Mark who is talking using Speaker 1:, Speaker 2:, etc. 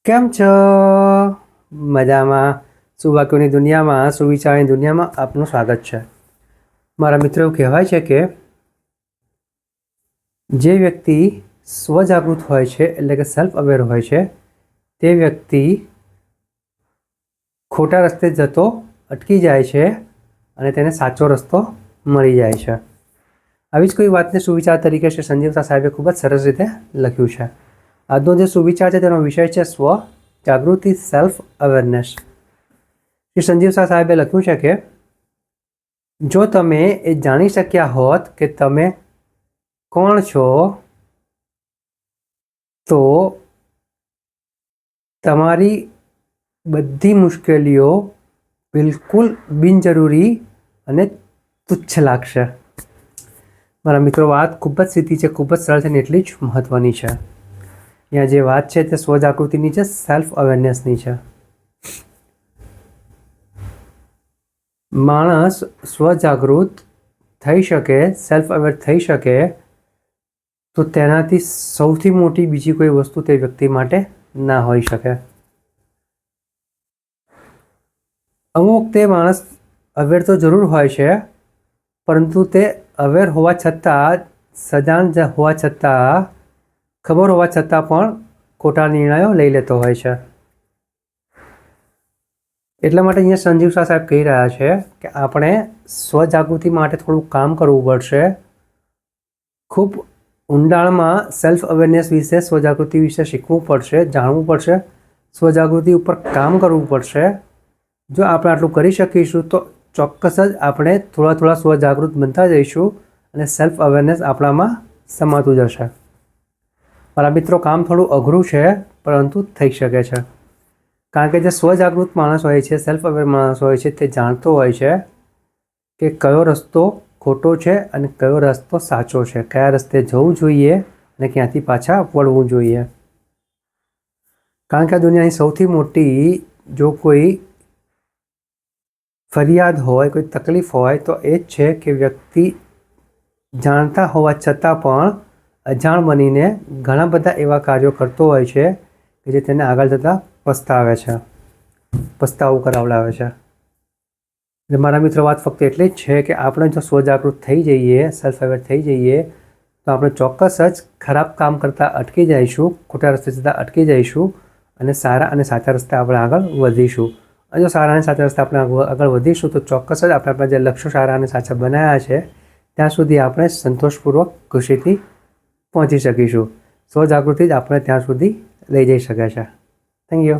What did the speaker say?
Speaker 1: કેમ છો? મજામાં? સુવાક્યોની દુનિયામાં, સુવિચારની દુનિયામાં આપનું સ્વાગત છે. મારા મિત્રો એવું કહેવાય છે કે જે વ્યક્તિ સ્વજાગૃત હોય છે, એટલે કે સેલ્ફ અવેર હોય છે, તે વ્યક્તિ ખોટા રસ્તે જતો અટકી જાય છે અને તેને સાચો રસ્તો મળી જાય છે. આવી જ કોઈ વાતને સુવિચાર તરીકે શ્રી સંજીવ શાહ સાહેબે ખૂબ જ સરસ રીતે લખ્યું છે. આજનો જે સુવિચાર છે તેનો વિષય છે સ્વ જાગૃતિ, સેલ્ફ અવેરનેસ. શ્રી સંજીવ શાહ સાહેબે લખ્યું છે કે જો તમે એ જાણી શક્યા હોત કે તમે કોણ છો, તો તમારી બધી મુશ્કેલીઓ બિલકુલ બિનજરૂરી અને તુચ્છ લાગશે. મારા મિત્રો, વાત ખૂબ જ સીધી છે, ખૂબ જ સરળ છે અને એટલી જ મહત્ત્વની છે. અહીંયા જે વાત છે તે સ્વજાગૃતિની છે, સેલ્ફ અવેરનેસની છે. માણસ સ્વજાગૃત થઈ શકે, સેલ્ફ અવેર થઈ શકે, તો તેનાથી સૌથી મોટી બીજી કોઈ વસ્તુ તે વ્યક્તિ માટે ના હોઈ શકે. અમુક તે માણસ અવેર તો જરૂર હોય છે, પરંતુ તે અવેર હોવા છતાં, સજાણ હોવા છતાં, ખબર હોવા છતાં પણ ખોટા નિર્ણયો લઈ લેતો હોય છે. એટલા માટે અહીંયા સંજીવ શાહ સાહેબ કહી રહ્યા છે કે આપણે સ્વજાગૃતિ માટે થોડું કામ કરવું પડશે. ખૂબ ઊંડાણમાં સેલ્ફ અવેરનેસ વિશે, સ્વજાગૃતિ વિશે શીખવું પડશે, જાણવું પડશે, સ્વજાગૃતિ ઉપર કામ કરવું પડશે. જો આપણે આટલું કરી શકીશું તો ચોક્કસ જ આપણે થોડા થોડા સ્વજાગૃત બનતા જઈશું અને સેલ્ફ અવેરનેસ આપણામાં સમાતું જશે. મારા મિત્રો, કામ થોડું અઘરું છે, પરંતુ થઈ શકે છે. કારણ કે જે સ્વજાગૃત માણસ હોય છે, સેલ્ફ અવેર માણસ હોય છે, તે જાણતો હોય છે કે કયો રસ્તો ખોટો છે અને કયો રસ્તો સાચો છે, કયા રસ્તે જવું જોઈએ અને ક્યાંથી પાછા વળવું જોઈએ. કારણ કે આ દુનિયાની સૌથી મોટી જો કોઈ ફરિયાદ હોય, કોઈ તકલીફ હોય, તો એ જ છે કે વ્યક્તિ જાણતા હોવા છતાં પણ અજાણ બનીને ઘણા બધા એવા કાર્યો કરતો હોય છે કે જે તેને આગળ જતાં પસ્તાવું કરાવડાવે છે. એટલે મારા મિત્રો, વાત ફક્ત એટલી જ છે કે આપણે જો સ્વજાગૃત થઈ જઈએ, સેલ્ફ અવેર થઈ જઈએ, તો આપણે ચોક્કસ જ ખરાબ કામ કરતાં અટકી જઈશું, ખોટા રસ્તે જતાં અટકી જઈશું અને સારા અને સાચા રસ્તે આપણે આગળ વધીશું. અને જો સારા અને સાચા રસ્તે આપણે આગળ વધીશું તો ચોક્કસ જ આપણે આપણા જે લક્ષ્યો સારા અને સાચા બનાવ્યા છે ત્યાં સુધી આપણે સંતોષપૂર્વક, ખુશીથી પહોંચી શકીશું. સ્વજાગૃતિ જ આપણે ત્યાં સુધી લઈ જઈ શકે છે. Thank you.